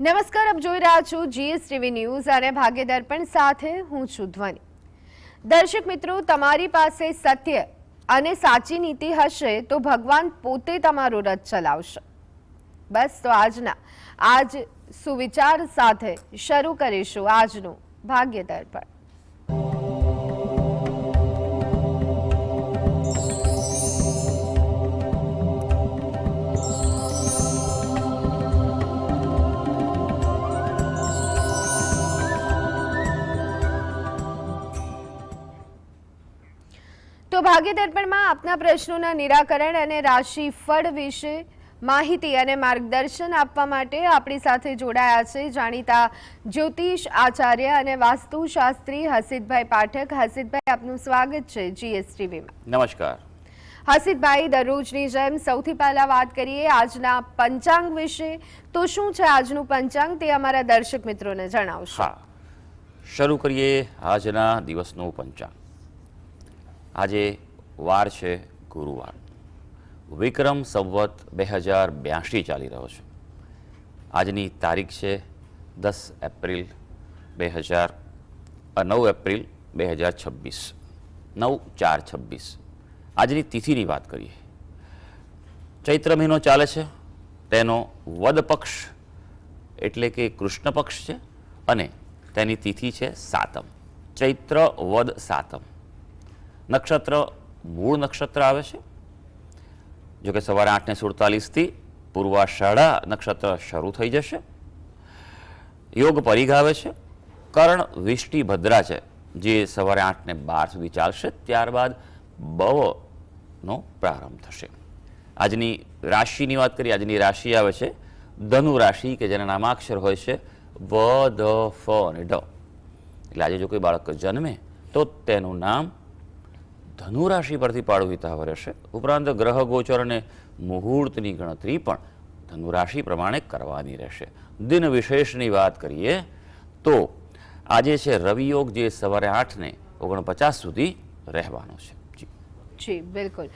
નમસ્કાર, આપ જોઈ રહ્યા છો જીએસટીવી ન્યૂઝ અને ભાગ્ય દર્પણ સાથે હું છું ધ્વનિ। દર્શક મિત્રો, તમારી પાસે સત્ય અને સાચી નીતિ હશે તો ભગવાન પોતે તમારો રથ ચલાવશે। બસ તો આજ સુવિચાર સાથે શરૂ કરીશું આજનું ભાગ્ય દર્પણ। તો ભાગ્ય દર્પણમાં આપના પ્રશ્નોના નિરાકરણ અને રાશિફળ વિશે માહિતી અને માર્ગદર્શન આપવા માટે આપણી સાથે જોડાયા છે જાણીતા જ્યોતિષ આચાર્ય અને વાસ્તુશાસ્ત્રી હસીતભાઈ પાઠક। હસીતભાઈ, આપનું સ્વાગત છે જીએસટીવીમાં। નમસ્કાર હસીતભાઈ, દરરોજની જેમ સૌથી પહેલા વાત કરીએ આજના પંચાંગ વિશે। તો શું છે આજનું પંચાંગ, તે અમારા દર્શક મિત્રોને જણાવશો? હા, શરૂ કરીએ આજના દિવસનું પંચાંગ। આજે વાર છે ગુરુવાર, વિક્રમ સંવત 2082 ચાલી રહ્યો છે। આજની તારીખ છે 9 એપ્રિલ 2026, 9/4/26। આજની તિથિની વાત કરીએ, ચૈત્ર મહિનો ચાલે છે, તેનો વદ પક્ષ એટલે કે કૃષ્ણ પક્ષ છે અને તેની તિથિ છે સાતમ, ચૈત્ર વદ સાતમ। નક્ષત્ર મૂળ નક્ષત્ર આવે છે, જો કે સવારે 8:47 પૂર્વાષાઢા નક્ષત્ર શરૂ થઈ જશે। યોગ પરિઘ આવે છે, કર્ણ વિષ્ટિ ભદ્રા છે, જે સવારે 8:12 સુધી ચાલશે, ત્યારબાદ બવનો પ્રારંભ થશે। આજની રાશિની વાત કરીએ, આજની રાશિ આવે છે ધનુ રાશિ, કે જેના નામાક્ષર હોય છે વ, દ, ફ અને ઢ। એટલે આજે જો કોઈ બાળક જન્મે તો તેનું નામ ધનુ રાશિ પરથી પાડવું હિતાવહ રહેશે। ઉપરાંત ગ્રહ ગોચર અને મુહૂર્તની ગણતરી પણ ધનુ રાશિ પ્રમાણે કરવાની રહેશે। દિન વિશેષની વાત કરીએ તો આજે છે રવિયોગ, જે સવારે 8:49 સુધી રહેવાનો છે। જી બિલકુલ।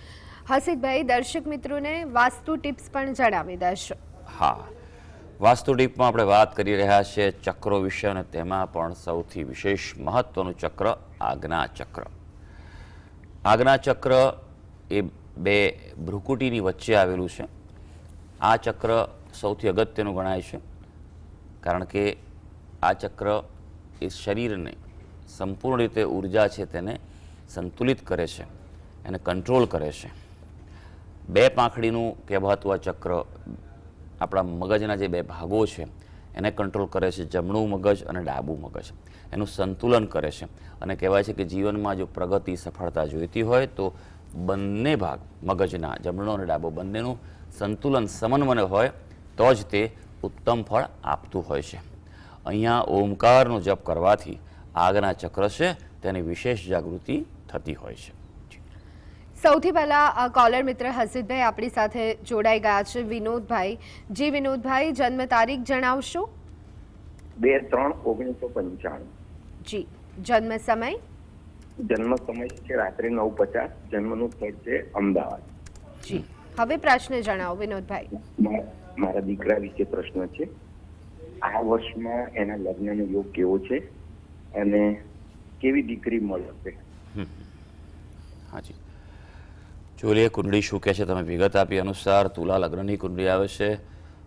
હસીતભાઈ, દર્શક મિત્રોને વાસ્તુ ટિપ્સ પણ જણાવી દેશો? હા, વાસ્તુ ટીપમાં આપણે વાત કરી રહ્યા છીએ ચક્રો વિશે, અને તેમાં પણ સૌથી વિશેષ મહત્વનું ચક્ર આજ્ઞા ચક્ર। આજ્ઞા ચક્ર એ બે ભ્રુકુટીની વચ્ચે આવેલું છે। આ ચક્ર સૌથી અગત્યનું ગણાય છે, કારણ કે આ ચક્ર એ શરીરને સંપૂર્ણ રીતે ઉર્જા છે તેને સંતુલિત કરે છે, એને કંટ્રોલ કરે છે। બે પાંખડીનું કહેવાતું આ ચક્ર આપણા મગજના જે બે ભાગો છે એને કંટ્રોલ કરે છે, જમણું મગજ અને ડાબું મગજ, એનું સંતુલન કરે છે। અને કહેવાય છે કે જીવનમાં જો પ્રગતિ, સફળતા જોઈતી હોય તો બંને ભાગ મગજના, જમણો અને ડાબો, બંનેનું સંતુલન, સમન્વય હોય તો જ તે ઉત્તમ ફળ આપતું હોય છે। અહીંયા ઓમકારનો જપ કરવાથી આજ્ઞા ચક્ર છે તેની વિશેષ જાગૃતિ થતી હોય છે। સૌથી પહેલા કોલર મિત્ર હસીતભાઈ આપણી સાથે જોડાઈ ગયા છે, વિનોદભાઈ। જી વિનોદભાઈ, જન્મ તારીખ જણાવશો? 2/3/1995। જી, જન્મ સમય? જન્મ સમય છે રાત્રે 9:50, જન્મનું સ્થળ છે અમદાવાદ। જી, હવે પ્રશ્ન જણાવો વિનોદભાઈ। મારા દીકરા વિશે પ્રશ્ન છે। આ વર્ષમાં એના લગ્નનો યોગ કેવો છે અને કેવી દીકરી મળશે? હાજી, જોઈએ કુંડળી શું કહે છે। તમે વિગત આપી અનુસાર તુલા લગ્નની કુંડળી આવે છે,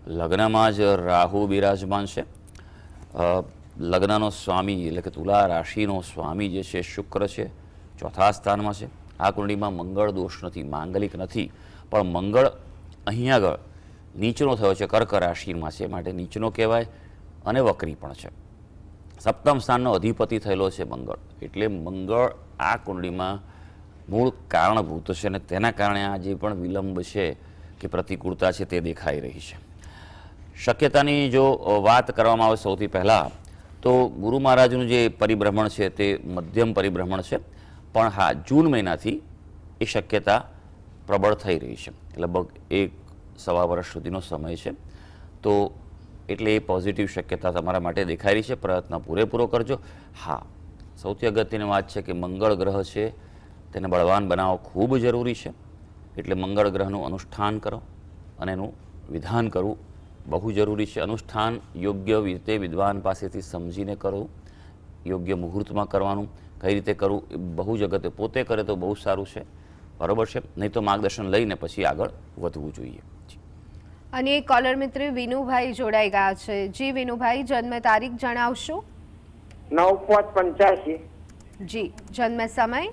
લગ્નમાં જ રાહુ બિરાજમાન છે। લગ્નનો સ્વામી એટલે કે તુલા રાશિનો સ્વામી જે છે શુક્ર છે, ચોથા સ્થાનમાં છે। આ કુંડળીમાં મંગળ દોષ નથી, માંગલિક નથી, પણ મંગળ અહીં આગળ નીચનો થયો છે, કર્ક રાશિમાં છે, માટે નીચનો કહેવાય અને વક્રી પણ છે। સપ્તમ સ્થાનનો અધિપતિ થયેલો છે મંગળ, એટલે મંગળ આ કુંડળીમાં મૂળ કારણભૂત છે, અને તેના કારણે આ જે પણ વિલંબ છે કે પ્રતિકૂળતા છે તે દેખાઈ રહી છે। શક્યતાની જો વાત કરવામાં આવે સૌથી પહેલાં તો ગુરુ મહારાજનું જે પરિભ્રમણ છે તે મધ્યમ પરિભ્રમણ છે, પણ હા, જૂન મહિનાથી એ શક્યતા પ્રબળ થઈ રહી છે, લગભગ 1-1.25 વર્ષ સુધીનો સમય છે। તો એટલે એ પોઝિટિવ શક્યતા તમારા માટે દેખાઈ રહી છે, પ્રયત્ન પૂરેપૂરો કરજો। હા, સૌથી અગત્યની વાત છે કે મંગળ ગ્રહ છે તેને બળવાન બનાવવો ખૂબ જરૂરી છે, એટલે મંગળ ગ્રહનું અનુષ્ઠાન કરો અને એનું વિધાન કરવું બહુ જરૂરી છે. અનુષ્ઠાન યોગ્ય રીતે વિદ્વાન પાસેથી સમજીને કરવું, યોગ્ય મુહૂર્તમાં કરવાનું, કઈ રીતે કરવું એ બહુ જ અગત્ય. પોતે કરે તો બહુ સારું છે, બરાબર છે, નહીં તો માર્ગદર્શન લઈને પછી આગળ વધવું જોઈએ. અને કોલર મિત્ર વિનુભાઈ જોડાઈ ગયા છે. જી વિનુભાઈ, જન્મ તારીખ જણાવશો? 9/5/85. જી. જન્મ સમય?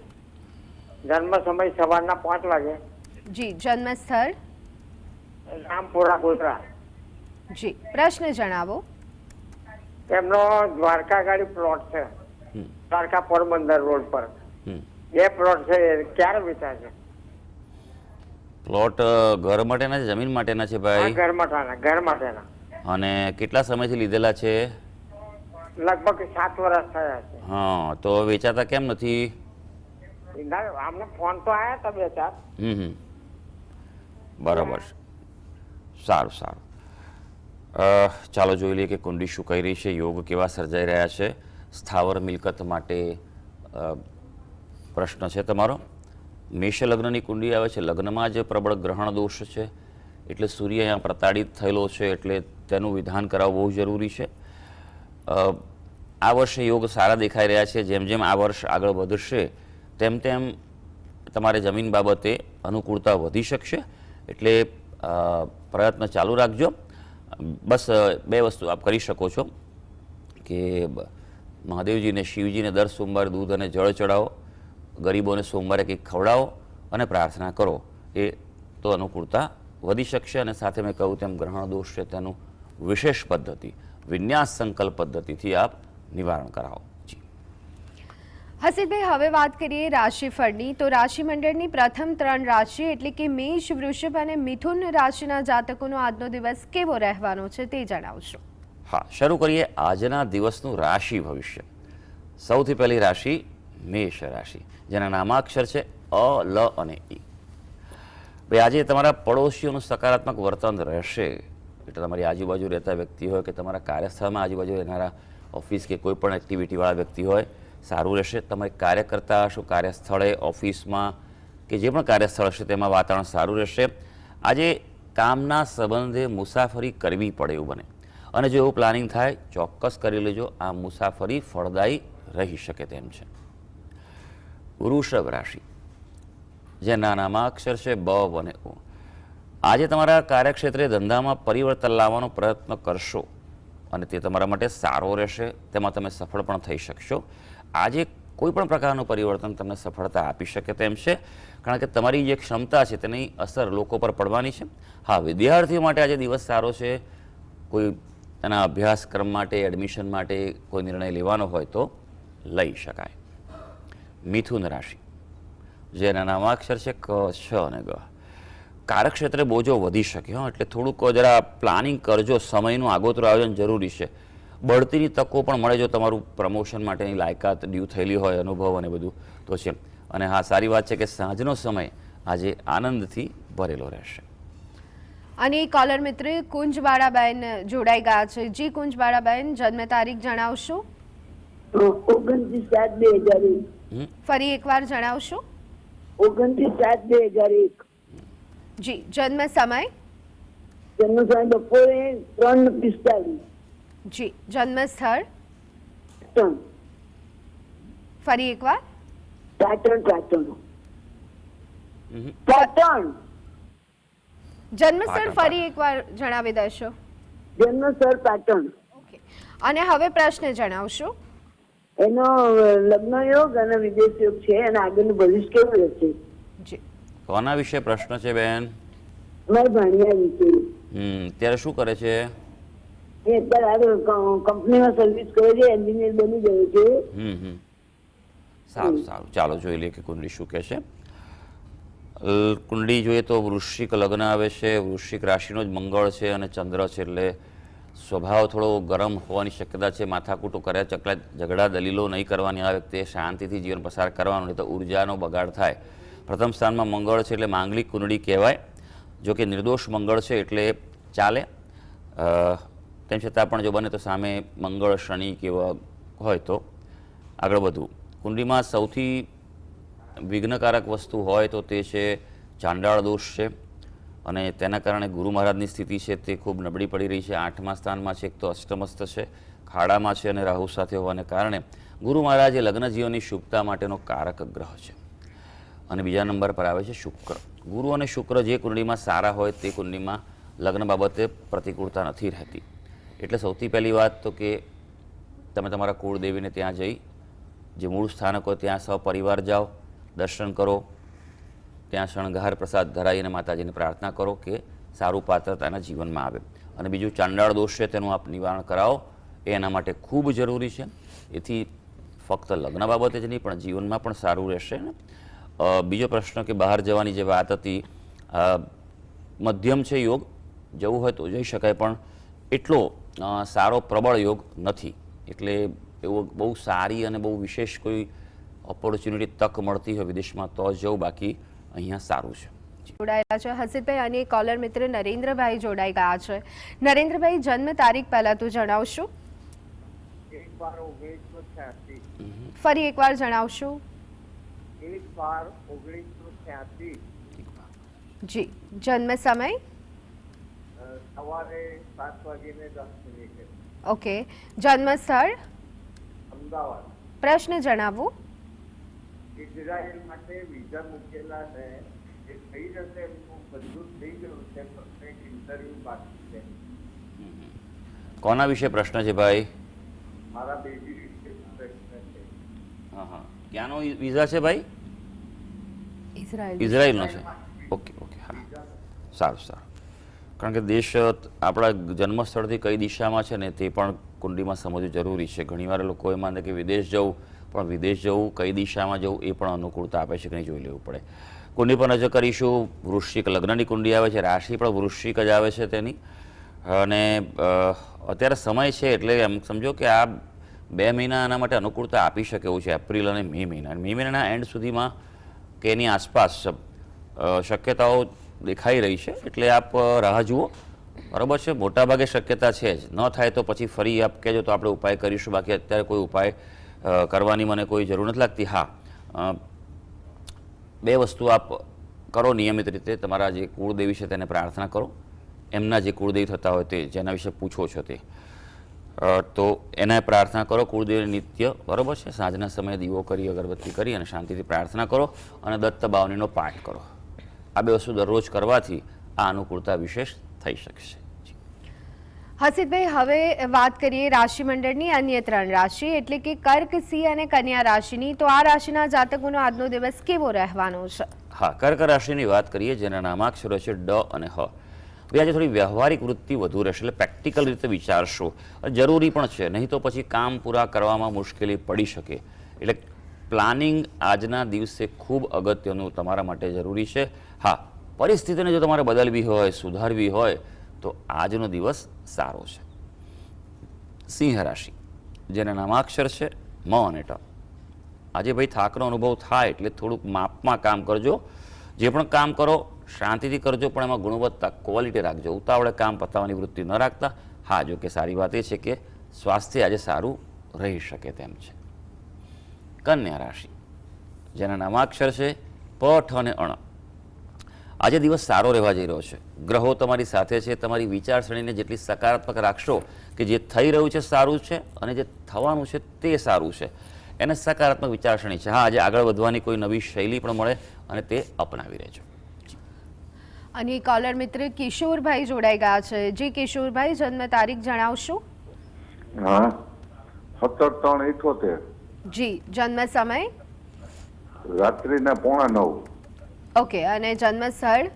જન્મ સમય સવારના 5 વાગે. જી. જન્મ સ્થળ? રામપુરા ગોધરા. જી. પ્રશ્ન જણાવો. એમનો દ્વારકા ગાડી પ્લોટ છે, દ્વારકા પોરબંદર રોડ પર. એ પ્લોટ છે, ક્યારે વેચાશે? પ્લોટ ઘર માટેના છે, જમીન માટેના છે આ ભાઈ? ઘર માટેના. ઘર માટેના. અને કેટલા સમયથી લીધેલા છે? લગભગ 7 વર્ષ થયા છે. હા, તો વેચાતા કેમ નથી? આમને ફોન તો આવ્યા હતા 2-4. બરાબર છે. સારું સારું. ચાલો જોઈ લઈએ કે કુંડલી શું કહી રહી છે, યોગ કેવા સર્જાઈ રહ્યા છે. સ્થાવર મિલકત માટે પ્રશ્ન છે તમારો. મેષ લગ્નની કુંડલી આવે છે, લગ્નમાં જ પ્રબળ ગ્રહણ દોષ છે, એટલે સૂર્ય અહીંયા પ્રતાડિત થયેલો છે, એટલે તેનું વિધાન કરાવવું બહુ જરૂરી છે. આ વર્ષે યોગ સારા દેખાઈ રહ્યા છે. જેમ જેમ આ વર્ષ આગળ વધશે તેમ તેમ તમારે જમીન બાબતે અનુકૂળતા વધી શકશે, એટલે પ્રયત્ન ચાલુ રાખજો. બસ 2 વસ્તુ આપ કરી શકો છો કે મહાદેવજીને, શિવજીને દર સોમવારે દૂધ અને જળ ચડાવો, ગરીબોને સોમવારે કંઈક ખવડાવો અને પ્રાર્થના કરો, એ તો અનુકૂળતા વધી શકશે. અને સાથે મેં કહ્યું તેમ ગ્રહણ દોષ છે તેનું વિશેષ પદ્ધતિ, વિન્યાસ સંકલ્પ પદ્ધતિથી આપ નિવારણ કરાવો. જી હસીભાઈ, હવે વાત કરીએ રાશિફળની. તો રાશિ મંડળની પ્રથમ 3 રાશિ એટલે કે મેષ, વૃષભ અને મિથુન રાશિના જાતકોનો આજનો દિવસ કેવો રહેવાનો છે તે જણાવશો. હા, શરૂ કરીએ આજના દિવસનું રાશિ ભવિષ્ય. સૌથી પહેલી રાશિ મેષ રાશિ, જેના નામાક્ષર છે અ, લ અને ઈ. ભાઈ, આજે તમારા પડોશીઓનું સકારાત્મક વર્તન રહેશે, એટલે તમારી આજુબાજુ રહેતા વ્યક્તિ હોય કે તમારા કાર્યસ્થળમાં આજુબાજુ રહેનારા ઓફિસ કે કોઈ પણ એક્ટિવિટીવાળા વ્યક્તિ હોય, સારું રહેશે. તમે કાર્ય કરતા હશો, કાર્યસ્થળે, ઓફિસમાં કે જે પણ કાર્યસ્થળ હશે તેમાં વાતાવરણ સારું રહેશે. આજે કામના સંબંધે મુસાફરી કરવી પડે એવું બને, અને જો એવું પ્લાનિંગ થાય ચોક્કસ કરી લેજો. આ મુસાફરી ફળદાયી રહી શકે તેમ છે. વૃષભ રાશિ, જેના નામાક્ષર છે બ અને ઓ. આજે તમારા કાર્યક્ષેત્રે, ધંધામાં પરિવર્તન લાવવાનો પ્રયત્ન કરશો અને તે તમારા માટે સારો રહેશે, તેમાં તમે સફળ પણ થઈ શકશો. આજે કોઈ પણ પ્રકારનું પરિવર્તન તમને સફળતા આપી શકે તેમ છે, કારણ કે તમારી જે ક્ષમતા છે તેની અસર લોકો પર પડવાની છે. હા, વિદ્યાર્થીઓ માટે આજે દિવસ સારો છે. કોઈ એના અભ્યાસક્રમ માટે, એડમિશન માટે કોઈ નિર્ણય લેવાનો હોય તો લઈ શકાય. મિથુન રાશિ, જેના નામાક્ષર છે ક, છ અને ગ. કાર્યક્ષેત્રે બોજો વધી શકે, એટલે થોડુંક જરા પ્લાનિંગ કરજો. સમયનું આગોતરું આયોજન જરૂરી છે. બઢતીની તકો પણ મળે જો તમારું પ્રમોશન માટેની લાયકાત ડ્યુ થયેલી હોય, અનુભવ અને બધું તો છે. અને હા, સારી વાત છે કે સાંજનો સમય આજે આનંદથી ભરેલો રહેશે. અને કોલર મિત્ર કુંજવાળાબેન જોડાઈ ગયા છે. જી કુંજવાળાબેન, જન્મ તારીખ જણાવશો? 29/7/2001. ફરી એકવાર જણાવશો? 29/7/2001. જી. જન્મ સમય? જન્મ સમય બપોરે 3:45. જી. જન્મ સ્થળ? પાટણ. ફરી એકવાર? પાટણ. પાટણ. જન્મ સ્થળ ફરી એકવાર જણાવી દેશો? જન્મ સ્થળ પાટણ. ઓકે. અને હવે પ્રશ્ન જણાવશો? એનો લગ્ન યોગ અને વિદેશ યોગ છે, અને આગળનું ભવિષ્ય કેવું રહેશે? જી. કોના વિશે પ્રશ્ન છે બેન? મારી ભાણિયા વિશે. ત્યારે શું કરે છે? એ અત્યારે કંપનીમાં સર્વિસ કરે છે, એન્જિનિયર બની ગયો છે. સારું સારું, ચાલો જોઈ લઈએ કે કુંડલી શું કહે છે. કુંડલી જોઈએ તો વૃશ્ચિક લગ્ન આવે છે. વૃશ્ચિક રાશિનો જ મંગળ છે અને ચંદ્ર છે, એટલે સ્વભાવ થોડો ગરમ હોવાની શક્યતા છે. માથાકૂટો કર્યા ચકલા ઝઘડા દલીલો નહીં કરવાની. આ વ્યક્તિએ શાંતિથી જીવન પસાર કરવાનું, નહીં તો ઉર્જાનો બગાડ થાય. પ્રથમ સ્થાનમાં મંગળ છે એટલે માંગલિક કુંડળી કહેવાય. જો કે નિર્દોષ મંગળ છે એટલે ચાલે. તેમ છતાં પણ જો બને તો સામે મંગળ, શનિ કેવા હોય તો આગળ વધવું. કુંડળીમાં સૌથી વિઘ્નકારક વસ્તુ હોય તો તે છે ચાંડાળ દોષ છે. અને તેના કારણે ગુરુ મહારાજની સ્થિતિ છે તે ખૂબ નબળી પડી રહી છે. 8મા સ્થાનમાં છે, એક તો અષ્ટમસ્ત છે, ખાડામાં છે અને રાહુ સાથે હોવાને કારણે ગુરુ મહારાજ એ લગ્ન જીવનની શુભતા માટેનો કારક ગ્રહ છે. અને બીજા નંબર પર આવે છે શુક્ર. ગુરુ અને શુક્ર જે કુંડળીમાં સારા હોય તે કુંડળીમાં લગ્ન બાબતે પ્રતિકૂળતા નથી રહેતી. એટલે સૌથી પહેલી વાત તો કે તમે તમારા કુળદેવીને ત્યાં જઈ, જે મૂળ સ્થાનક હોય ત્યાં સપરિવાર જાઓ, દર્શન કરો, ત્યાં શણગાર પ્રસાદ ધરાવીને માતાજીને પ્રાર્થના કરો કે સારું પાત્ર તેના જીવનમાં આવે. અને બીજું ચાંડાળ દોષ છે તેનું આપ નિવારણ કરાવો, એ એના માટે ખૂબ જરૂરી છે. એથી ફક્ત લગ્ન બાબતે જ નહીં પણ જીવનમાં પણ સારું રહેશે. બીજો પ્રશ્ન કે બહાર જવાની જે વાત હતી, મધ્યમ છે યોગ, જવું હોય તો જઈ શકાય પણ એટલો સારો પ્રબળ યોગ નથી. એટલે એવો બહુ સારી અને બહુ વિશેષ કોઈ ઓપોર્ચ્યુનિટી તક મળતી હોય વિદેશમાં તો જ જવું, બાકી અહીંયા સારું છે. જોડાયેલા છે હર્ષિતભાઈ અને કોલર મિત્ર નરેન્દ્રભાઈ જોડાઈ ગયા છે. નરેન્દ્રભાઈ, જન્મ તારીખ પહેલા તો જણાવશો? ફરી એકવાર જણાવશો? 1/12/1986. જી. જન્મ સમય? સવારે 7:10. ઓકે. જન્મ સ્થળ? અમદાવાદ. પ્રશ્ન જણાવો. ઇઝરાયલ માટે વિઝા મૂકેલા છે, એ થઈ જશે? એમનું બધું થઈ ગયું છે, ફક્ત એક ઇન્ટરવ્યુ બાકી છે. કોના વિશે પ્રશ્ન છે ભાઈ? મારા બેબી વિશે પ્રશ્ન છે. હા હા. ક્યાંનો વિઝા છે ભાઈ? ઇઝરાયલ. ઇઝરાયલનો છે. ઓકે ઓકે, હા, સારું સારું. કારણ કે દેશ આપણા જન્મસ્થળથી કઈ દિશામાં છે ને તે પણ કુંડલીમાં સમજવું જરૂરી છે. ઘણીવાર લોકો એ માને કે વિદેશ જવું, પણ વિદેશ જવું કઈ દિશામાં જવું એ પણ અનુકૂળતા આપે છે કે નહીં જોઈ લેવું પડે. કુંડલી પર નજર કરીશું. વૃશ્ચિક લગ્નની કુંડલી આવે છે, રાશિ પણ વૃશ્ચિક જ આવે છે તેની. અને અત્યારે સમય છે એટલે એમ સમજો કે આ 2 મહિના આના માટે અનુકૂળતા આપી શકે એવું છે, એપ્રિલ અને મે મહિના. મે મહિનાના એન્ડ સુધીમાં કે એની આસપાસ શક્યતાઓ દેખાઈ રહી છે. એટલે આપ રાહ જુઓ, બરાબર છે. મોટાભાગે શક્યતા છે જ. ન થાય તો પછી ફરી આપ કહેજો તો આપણે ઉપાય કરીશું. બાકી અત્યારે કોઈ ઉપાય કરવાની મને કોઈ જરૂર નથી લાગતી. હા, 2 વસ્તુ આપ કરો નિયમિત રીતે. તમારા જે કુળદેવી છે તેને પ્રાર્થના કરો, એમના જે કુળદેવી થતા હોય તે જેના વિશે પૂછો છો તે, તો એને પ્રાર્થના કરો કુળદેવી નિત્ય, બરાબર છે. સાંજના સમયે દીવો કરી, અગરબત્તી કરી અને શાંતિથી પ્રાર્થના કરો અને દત્ત બાવનીનો પાઠ કરો. આ 2 વસ્તુ દરરોજ કરવાથી આ અનુકૂળતા વિશેષ થઈ શકશે. હર્ષિતભાઈ, હવે વાત કરીએ રાશિમંડળની અન્ય 3 રાશિ એટલે કે કર્ક, સિંહ અને કન્યા રાશિની. તો આ રાશિના જાતકોનો આજનો દિવસ કેવો રહેવાનો છે? હા, કર્ક રાશિની વાત કરીએ જેના નામાક્ષરો છે ડ અને હ. આજે થોડી વ્યવહારિક વૃત્તિ વધુ રહેશે, એટલે પ્રેક્ટિકલ રીતે વિચારશો. જરૂરી પણ છે, નહીં તો પછી કામ પૂરા કરવામાં મુશ્કેલી પડી શકે. એટલે પ્લાનિંગ આજના દિવસે ખૂબ અગત્યનું તમારા માટે જરૂરી છે. હા, પરિસ્થિતિને જો તમારે બદલવી હોય, સુધારવી હોય તો આજનો દિવસ સારો છે. સિંહ રાશિ જેના નામાક્ષર છે મ અને ટ. આજે ભાઈ થાકનો અનુભવ થાય એટલે થોડુંક માપમાં કામ કરજો. જે પણ કામ કરો શાંતિથી કરજો, પણ એમાં ગુણવત્તા, ક્વોલિટી રાખજો. ઉતાવળે કામ પતાવવાની વૃત્તિ ન રાખતા. હા, જો કે સારી વાત એ છે કે સ્વાસ્થ્ય આજે સારું રહી શકે તેમ છે. કન્યા રાશિ જેના નામાક્ષર છે પ, ઠ અને અણ. આજે દિવસ સારો રહેવા જઈ રહ્યો છે. ગ્રહો તમારી સાથે છે. તમારી વિચારસરણીને જેટલી સકારાત્મક રાખશો કે જે થઈ રહ્યું છે સારું છે અને જે થવાનું છે તે સારું છે, એને સકારાત્મક વિચારસરણી છે. હા, આજે આગળ વધવાની કોઈ નવી શૈલી પણ મળે અને તે અપનાવી રહેજો. અને કોલર મિત્ર કિશોરભાઈ જોડાઈ ગયા છે. જી કિશોરભાઈ, જન્મ તારીખ જણાવશો? હા, 17/3/78. જી. જન્મ સમય? રાત્રિના 8:45. ઓકે. અને જન્મ સ્થળ?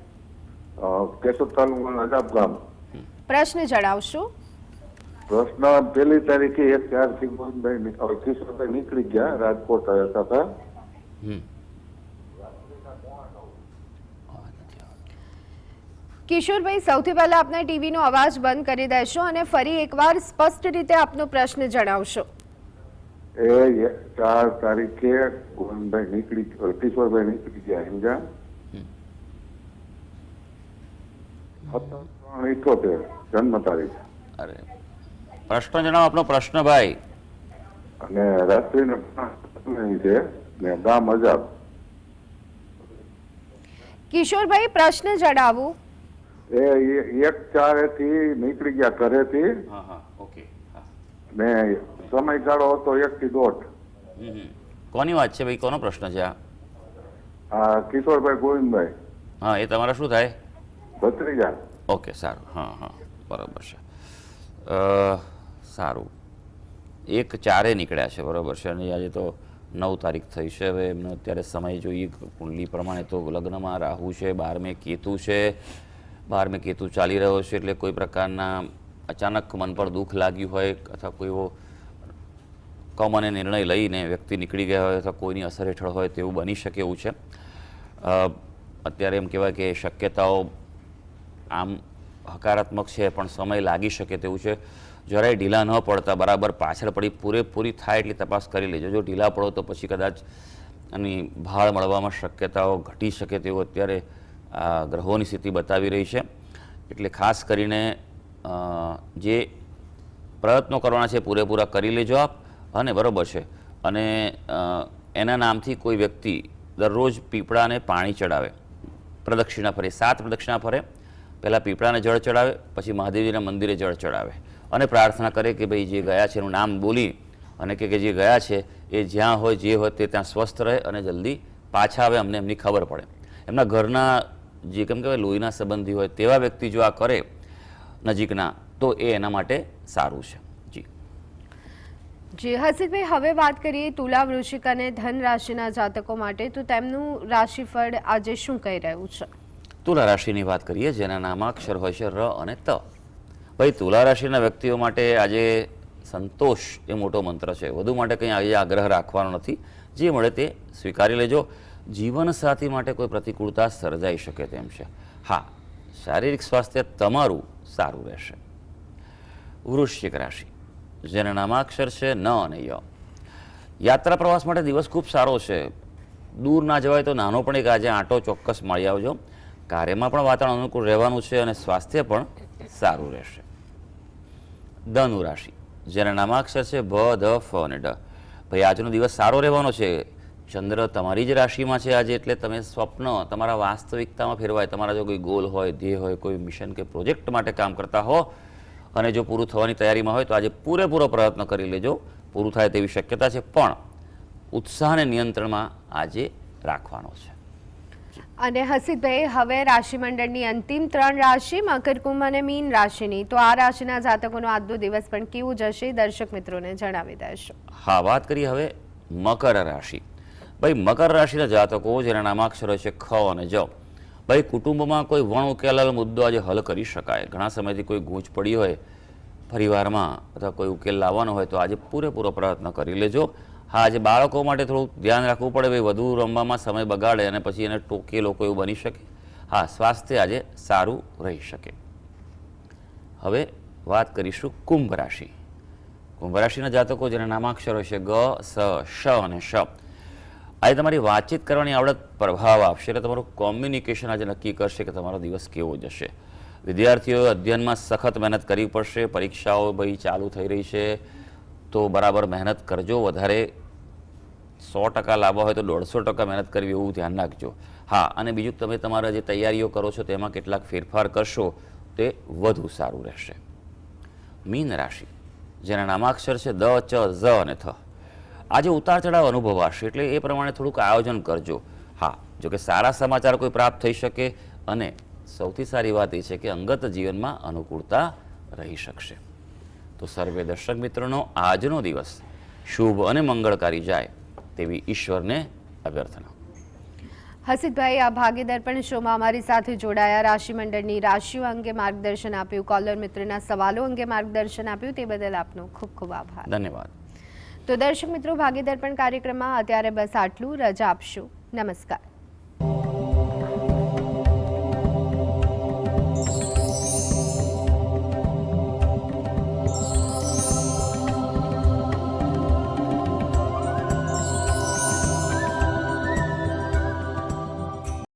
કેશોદ તાલુકાનું અજાબ ગામ. પ્રશ્ન જણાવશો? પ્રશ્ન 1 તારીખે 1/4 કિશોરભાઈ નીકળી ગયા, રાજકોટ આવ્યા હતા. કિશોરભાઈ, સૌથી પહેલા આપના ટીવીનો અવાજ બંધ કરી દેશો અને ફરી એકવાર સ્પષ્ટ રીતે આપનો પ્રશ્ન જણાવશો. એ 4 તારીખે કિશોરભાઈ નીકળી ગયા હિંજા. 17/3/78 જન્મ તારીખ. અરે, પ્રશ્ન જણાવો આપનો પ્રશ્ન ભાઈ. અને રાત્રિના છે ને ગામ અજાબ. કિશોરભાઈ, પ્રશ્ન જણાવો. એ 1-4 થી નીકળી ગયા ઘરેથી હા હા ઓકે હા ને સમયગાળો હતો 1 થી 1.5. કોની વાત છે ભાઈ, કોનો પ્રશ્ન છે આ? કિશોરભાઈ ગોવિંદભાઈ હા, એ તમારા શું થાય? ભત્રીજા. ઓકે, સારું. હા હા, બરાબર છે. સારું, 1-4 નીકળ્યા છે, બરાબર છે. અને આજે તો 9 તારીખ થઈ છે. હવે એમનો અત્યારે સમય જોઈએ કુંડલી પ્રમાણે તો લગ્નમાં રાહુ છે, 12મે કેતુ છે, 12મે કેતુ ચાલી રહ્યો છે, એટલે કોઈ પ્રકારના અચાનક મન પર દુઃખ લાગ્યું હોય અથવા કોઈ એવો કમને નિર્ણય લઈને વ્યક્તિ નીકળી ગયા હોય અથવા કોઈની અસર હેઠળ હોય તેવું બની શકે એવું છે. અત્યારે એમ કહેવાય કે શક્યતાઓ આમ હકારાત્મક છે, પણ સમય લાગી શકે તેવું છે. જરાય ઢીલા ન પડતા બરાબર પાછળ પડી પૂરેપૂરી થાય એટલી તપાસ કરી લેજો. જો ઢીલા પડો તો પછી કદાચ આની ભાળ મળવામાં શક્યતાઓ ઘટી શકે તેવું અત્યારે ગ્રહોની સ્થિતિ બતાવી રહી છે. એટલે ખાસ કરીને જે પ્રયત્નો કરવાના છે પૂરેપૂરા કરી લેજો આપ. અને બરાબર છે, અને એના નામથી કોઈ વ્યક્તિ દરરોજ પીપળાને પાણી ચડાવે, પ્રદક્ષિણા ફરે, 7 પ્રદક્ષિણા ફરે. પહેલાં પીપળાને જળ ચડાવે, પછી મહાદેવજીના મંદિરે જળ ચડાવે અને પ્રાર્થના કરે કે ભાઈ જે ગયા છે એનું નામ બોલી અને કે જે ગયા છે એ જ્યાં હોય જે હોય તે ત્યાં સ્વસ્થ રહે અને જલ્દી પાછા આવે, અમને એમની ખબર પડે. એમના ઘરના જે કેમ કહેવાય લોહીના સંબંધી હોય તેવા વ્યક્તિ જો આ કરે નજીકના, તો એ એના માટે સારું છે. જી હસીબભાઈ, હવે વાત કરીએ તુલા, વૃશ્ચિક અને ધન રાશિના જાતકો માટે, તો તેમનું રાશિફળ આજે શું કહી રહ્યું છે? તુલા રાશિની વાત કરીએ, જેના નામાક્ષર હોય છે ર અને ત. ભાઈ, તુલા રાશિના વ્યક્તિઓ માટે આજે સંતોષ એ મોટો મંત્ર છે. વધુ માટે કંઈ આજે આગ્રહ રાખવાનો નથી. જે મળે તે સ્વીકારી લેજો. જીવનસાથી માટે કોઈ પ્રતિકૂળતા સર્જાઈ શકે તેમ છે. હા, શારીરિક સ્વાસ્થ્ય તમારું સારું રહેશે. વૃશ્ચિક રાશિ, જેના નામાક્ષર છે ન અને ય. યાત્રા પ્રવાસ માટે દિવસ ખૂબ સારો છે. દૂર ના જવાય તો નાનો પણ એક આજે આંટો ચોક્કસ મળી આવજો. કાર્યમાં પણ વાતાવરણ અનુકૂળ રહેવાનું છે અને સ્વાસ્થ્ય પણ સારું રહેશે. ધનુ રાશિ, જેના નામાક્ષર છે ભ, ધ, ફ અને ડ. ભાઈ, આજનો દિવસ સારો રહેવાનો છે. ચંદ્ર તમારી જ રાશિમાં છે આજે, એટલે તમે સ્વપ્ન તમારા વાસ્તવિકતામાં ફેરવાય. તમારા જો કોઈ ગોલ હોય, ધ્યેય હોય, કોઈ મિશન કે પ્રોજેક્ટ માટે કામ કરતા હો અને જો પૂરું થવાની તૈયારીમાં હોય તો આજે પૂરેપૂરો પ્રયત્ન કરી લેજો. પૂરું થાય તેવી શક્યતા છે, પણ ઉત્સાહને નિયંત્રણમાં આજે રાખવાનો છે. અને હસીબભાઈ, હવે રાશિમંડળની અંતિમ 3 રાશિ મકર, કુંભ અને મીન રાશિની, તો આ રાશિના જાતકોનો આજનો દિવસ પણ કેવું જશે દર્શક મિત્રોને જણાવી દેશો. હા, વાત કરીએ હવે મકર રાશિ. ભાઈ, મકર રાશિના જાતકો જેના નામાક્ષરો છે ખ અને જ. ભાઈ, કુટુંબમાં કોઈ વણ ઉકેલાયેલો મુદ્દો આજે હલ કરી શકાય. ઘણા સમયથી કોઈ ગૂંચ પડી હોય પરિવારમાં અથવા કોઈ ઉકેલ લાવવાનો હોય તો આજે પૂરેપૂરો પ્રયત્ન કરી લેજો. હા, આજે બાળકો માટે થોડું ધ્યાન રાખવું પડે. ભાઈ, વધુ રમવામાં સમય બગાડે અને પછી એને ટોકે લોકો એવું બની શકે. હા, સ્વાસ્થ્ય આજે સારું રહી શકે. હવે વાત કરીશું કુંભ રાશિ. કુંભ રાશિના જાતકો જેના નામાક્ષરો છે ગ, સ, શ અને શ. આજે તમારી વાતચીત કરવાની આવડત પ્રભાવ આપશે, એટલે તમારું કોમ્યુનિકેશન આજે નક્કી કરશે કે તમારો દિવસ કેવો જશે. વિદ્યાર્થીઓએ અધ્યયનમાં સખત મહેનત કરવી પડશે. પરીક્ષાઓ ભાઈ ચાલુ થઈ રહી છે તો બરાબર મહેનત કરજો. વધારે 100% લાવવા હોય તો 150% મહેનત કરવી, એવું ધ્યાન રાખજો. હા, અને બીજું તમે તમારા જે તૈયારીઓ કરો છો તેમાં કેટલાક ફેરફાર કરશો તે વધુ સારું રહેશે. મીન રાશિ, જેના નામાક્ષર છે દ, ચ, ઝ અને થ. આજે ઉતાર ચઢાવ અનુભવાશે, એટલે એ પ્રમાણે થોડુંક આયોજન કરજો. હા, જો કે સારા સમાચાર કોઈ પ્રાપ્ત થઈ શકે અને સૌથી સારી વાત એ છે કે અંગત જીવનમાં અનુકૂળતા રહી શકશે. તો સર્વે દર્શક મિત્રોનો આજનો દિવસ શુભ અને મંગળકારી જાય તેવી ઈશ્વરને અભ્યર્થના. હસીબભાઈ, આ ભાગ્યદર્પણ શોમાં અમારી સાથે જોડાયા, રાશિમંડળની રાશિઓ અંગે માર્ગદર્શન આપ્યું, કોલર મિત્રના સવાલો અંગે માર્ગદર્શન આપ્યું, તે બદલ આપનો ખૂબ ખૂબ આભાર. ધન્યવાદ. તો દર્શક મિત્રો, ભાગ્યદર્પણ કાર્યક્રમમાં અત્યારે બસ આટલું. રજા આપશું. નમસ્કાર.